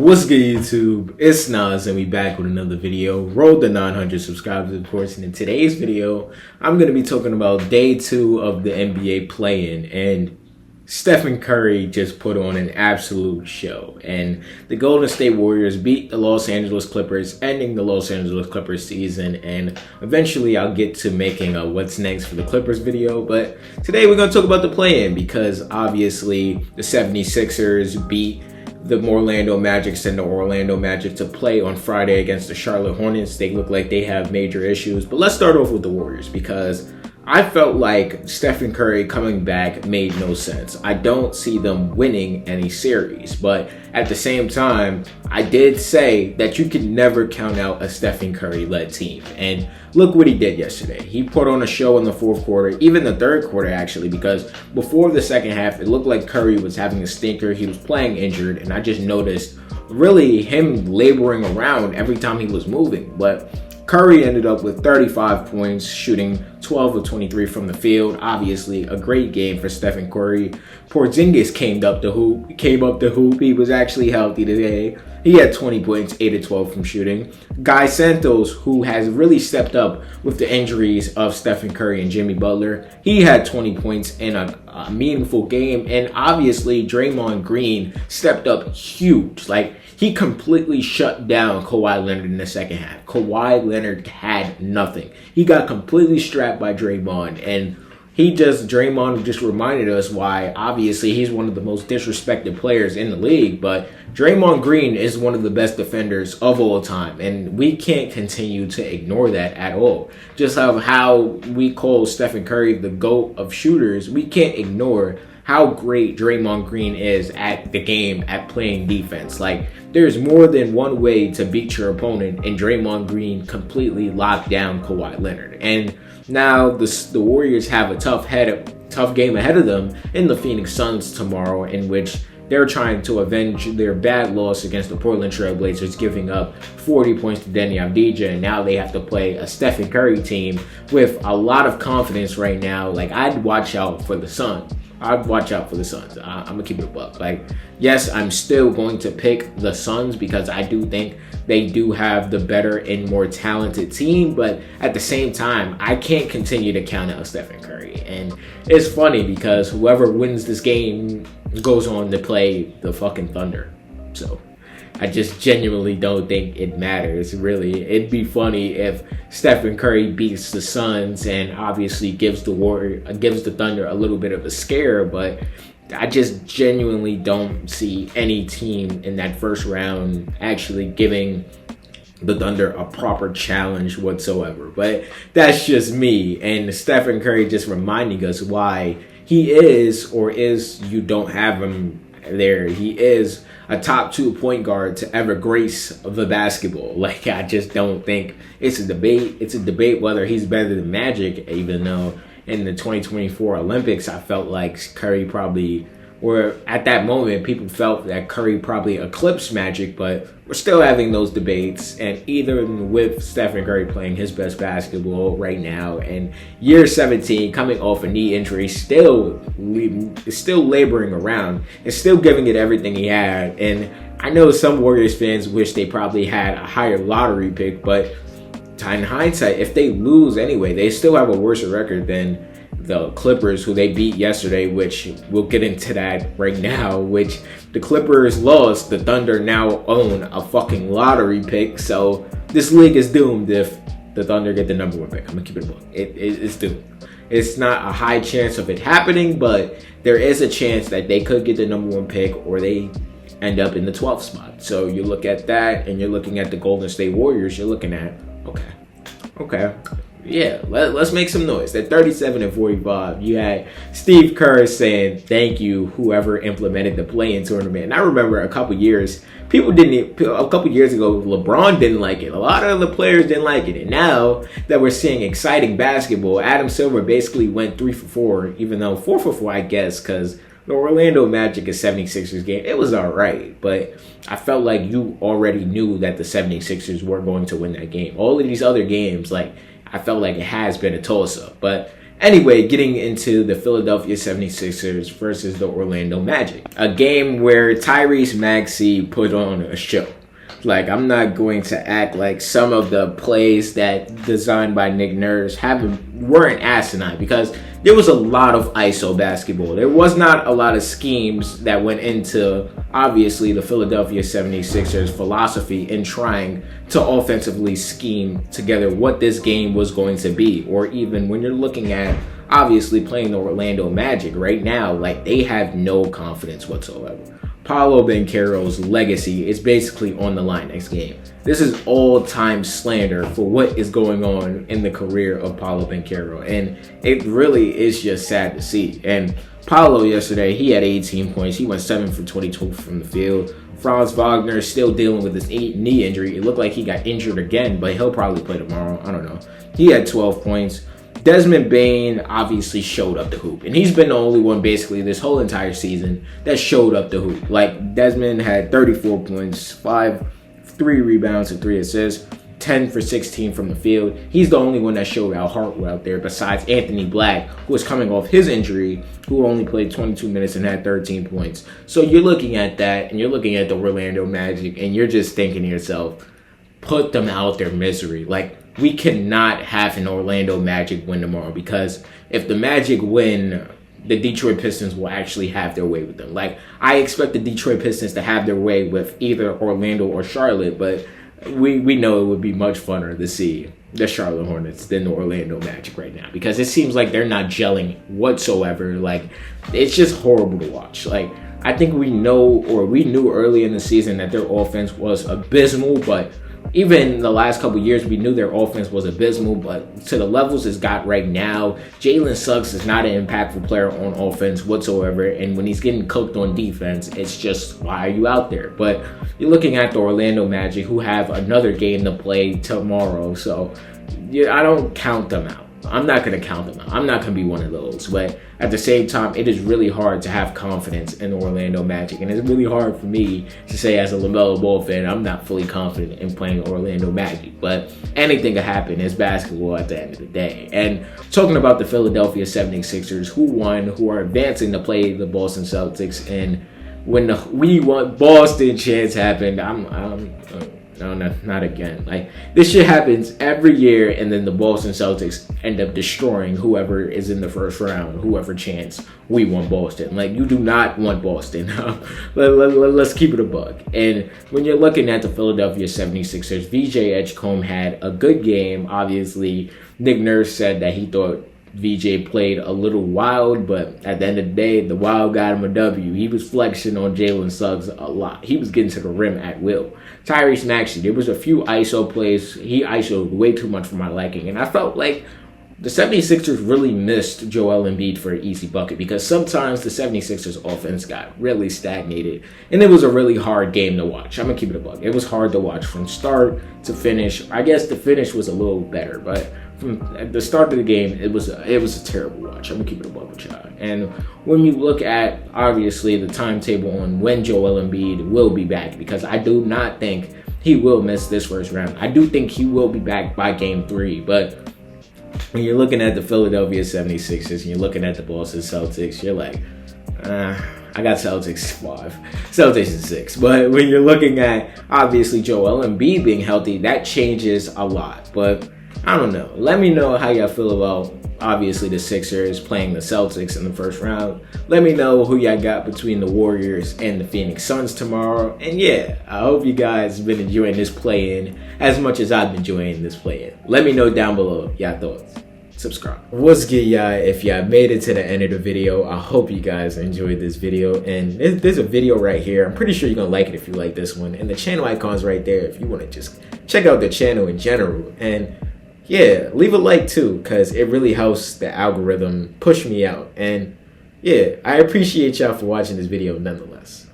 What's good, YouTube? It's Nas and we back with another video. Roll the 900 subscribers, of course. And in today's video, I'm going to be talking about day 2 of the NBA play-in. And Stephen Curry just put on an absolute show. And the Golden State Warriors beat the Los Angeles Clippers, ending the Los Angeles Clippers season. And eventually I'll get to making a what's next for the Clippers video. But today we're going to talk about the play-in because obviously the 76ers beat the Orlando Magic, send the Orlando Magic to play on Friday against the Charlotte Hornets. They look like they have major issues. But let's start off with the Warriors because I felt like Stephen Curry coming back made no sense. I don't see them winning any series. But at the same time, I did say that you could never count out a Stephen Curry-led team. And look what he did yesterday. He put on a show in the fourth quarter, even the third quarter actually, because before the second half, it looked like Curry was having a stinker. He was playing injured, and I just noticed really him laboring around every time he was moving. But Curry ended up with 35 points, shooting 12 of 23 from the field. Obviously, a great game for Stephen Curry. Porzingis came up the hoop. He was actually healthy today. He had 20 points, 8 of 12 from shooting. Guy Santos, who has really stepped up with the injuries of Stephen Curry and Jimmy Butler, he had 20 points in a meaningful game. And obviously, Draymond Green stepped up huge. He completely shut down Kawhi Leonard in the second half. Kawhi Leonard had nothing. He got completely strapped by Draymond, and Draymond just reminded us why obviously he's one of the most disrespected players in the league, but Draymond Green is one of the best defenders of all time, and we can't continue to ignore that at all. Just how we call Stephen Curry the GOAT of shooters, we can't ignore how great Draymond Green is at the game, at playing defense. There's more than one way to beat your opponent, and Draymond Green completely locked down Kawhi Leonard. And now the Warriors have a tough game ahead of them in the Phoenix Suns tomorrow, in which they're trying to avenge their bad loss against the Portland Trail Blazers, giving up 40 points to Deni Avdija, and now they have to play a Stephen Curry team with a lot of confidence right now. I'd watch out for the Suns. I'm going to keep it a buck. Yes, I'm still going to pick the Suns because I do think they do have the better and more talented team. But at the same time, I can't continue to count out Stephen Curry. And it's funny because whoever wins this game goes on to play the fucking Thunder. So I just genuinely don't think it matters, really. It'd be funny if Stephen Curry beats the Suns and obviously gives the Thunder a little bit of a scare, but I just genuinely don't see any team in that first round actually giving the Thunder a proper challenge whatsoever. But that's just me, and Stephen Curry just reminding us why he is, or is you don't have him there, he is a top 2 point guard to ever grace the basketball. I just don't think it's a debate. It's a debate whether he's better than Magic, even though in the 2024 Olympics, I felt like Curry probably, or at that moment, people felt that Curry probably eclipsed Magic, but we're still having those debates. And even with Stephen Curry playing his best basketball right now, and year 17, coming off a knee injury, still laboring around, and still giving it everything he had. And I know some Warriors fans wish they probably had a higher lottery pick, but in hindsight, if they lose anyway, they still have a worse record than the Clippers, who they beat yesterday, which we'll get into that right now, which the Clippers lost. The Thunder now own a fucking lottery pick. So this league is doomed if the Thunder get the number 1 pick. I'm going to keep it a book. It's doomed. It's not a high chance of it happening, but there is a chance that they could get the number 1 pick or they end up in the 12th spot. So you look at that and you're looking at the Golden State Warriors, you're looking at, okay. Yeah, let's make some noise. At 37-45, you had Steve Kerr saying thank you, whoever implemented the play-in tournament. And I remember a couple years ago, LeBron didn't like it. A lot of the players didn't like it. And now that we're seeing exciting basketball, Adam Silver basically went 3 for 4, even though 4 for 4, I guess, because the Orlando Magic and 76ers game, it was all right. But I felt like you already knew that the 76ers were going to win that game. All of these other games, I felt like it has been a toss-up. But Anyway, getting into the Philadelphia 76ers versus the Orlando Magic. A game where Tyrese Maxey put on a show. Like, I'm not going to act like some of the plays that designed by Nick Nurse weren't asinine, because there was a lot of ISO basketball. There was not a lot of schemes that went into, obviously, the Philadelphia 76ers philosophy in trying to offensively scheme together what this game was going to be. Or even when you're looking at, obviously, playing the Orlando Magic right now, like, they have no confidence whatsoever. Paolo Banchero's legacy is basically on the line next game. This is all-time slander for what is going on in the career of Paolo Banchero, and it really is just sad to see. And Paolo yesterday, he had 18 points. He went 7 for 22 from the field. Franz Wagner is still dealing with his knee injury. It looked like he got injured again, but he'll probably play tomorrow. I don't know. He had 12 points. Desmond Bane obviously showed up the hoop, and he's been the only one basically this whole entire season that showed up the hoop. Like, Desmond had 34 points, 3 rebounds and 3 assists, 10 for 16 from the field. He's the only one that showed out heart out there besides Anthony Black, who was coming off his injury, who only played 22 minutes and had 13 points. So you're looking at that, and you're looking at the Orlando Magic, and you're just thinking to yourself, put them out their misery. Like, we cannot have an Orlando Magic win tomorrow, because if the Magic win, the Detroit Pistons will actually have their way with them. Like, I expect the Detroit Pistons to have their way with either Orlando or Charlotte, but we know it would be much funner to see the Charlotte Hornets than the Orlando Magic right now, because it seems like they're not gelling whatsoever. Like, it's just horrible to watch. Like, I think we knew early in the season that their offense was abysmal, but even the last couple years, we knew their offense was abysmal, but to the levels it's got right now, Jalen Suggs is not an impactful player on offense whatsoever, and when he's getting cooked on defense, it's just, why are you out there? But you're looking at the Orlando Magic, who have another game to play tomorrow, so I don't count them out. I'm not going to count them out. I'm not going to be one of those. But at the same time, it is really hard to have confidence in the Orlando Magic. And it's really hard for me to say, as a LaMelo Ball fan, I'm not fully confident in playing Orlando Magic. But anything can happen. It's basketball at the end of the day. And talking about the Philadelphia 76ers, who won, who are advancing to play the Boston Celtics. And when the "we want Boston" chants happened, no, not again. Like, this shit happens every year, and then the Boston Celtics end up destroying whoever is in the first round, whoever chants, "we want Boston." Like, you do not want Boston. Let's keep it a buck. And when you're looking at the Philadelphia 76ers, VJ Edgecombe had a good game. Obviously, Nick Nurse said that he thought VJ played a little wild, but at the end of the day, the wild got him a W. He was flexing on Jalen Suggs a lot. He was getting to the rim at will. Tyrese Maxey, there was a few ISO plays. He ISO'd way too much for my liking, and I felt like the 76ers really missed Joel Embiid for an easy bucket, because sometimes the 76ers offense got really stagnated, and it was a really hard game to watch. I'm going to keep it a buck. It was hard to watch from start to finish. I guess the finish was a little better, but from the start of the game, it was a terrible watch. I'm going to keep it a buck with y'all. And when you look at, obviously, the timetable on when Joel Embiid will be back, because I do not think he will miss this first round. I do think he will be back by game 3, but when you're looking at the Philadelphia 76ers and you're looking at the Boston Celtics, you're like, I got Celtics 5. Celtics is 6. But when you're looking at, obviously, Joel Embiid being healthy, that changes a lot. But I don't know. Let me know how y'all feel about, obviously, the Sixers playing the Celtics in the first round. Let me know who y'all got between the Warriors and the Phoenix Suns tomorrow. And yeah, I hope you guys have been enjoying this play-in as much as I've been enjoying this play-in. Let me know down below y'all thoughts. Subscribe. What's good, y'all? If y'all made it to the end of the video, I hope you guys enjoyed this video. And there's a video right here. I'm pretty sure you're gonna like it if you like this one. And the channel icon's right there if you want to just check out the channel in general. And yeah, leave a like too, because it really helps the algorithm push me out. And yeah, I appreciate y'all for watching this video nonetheless.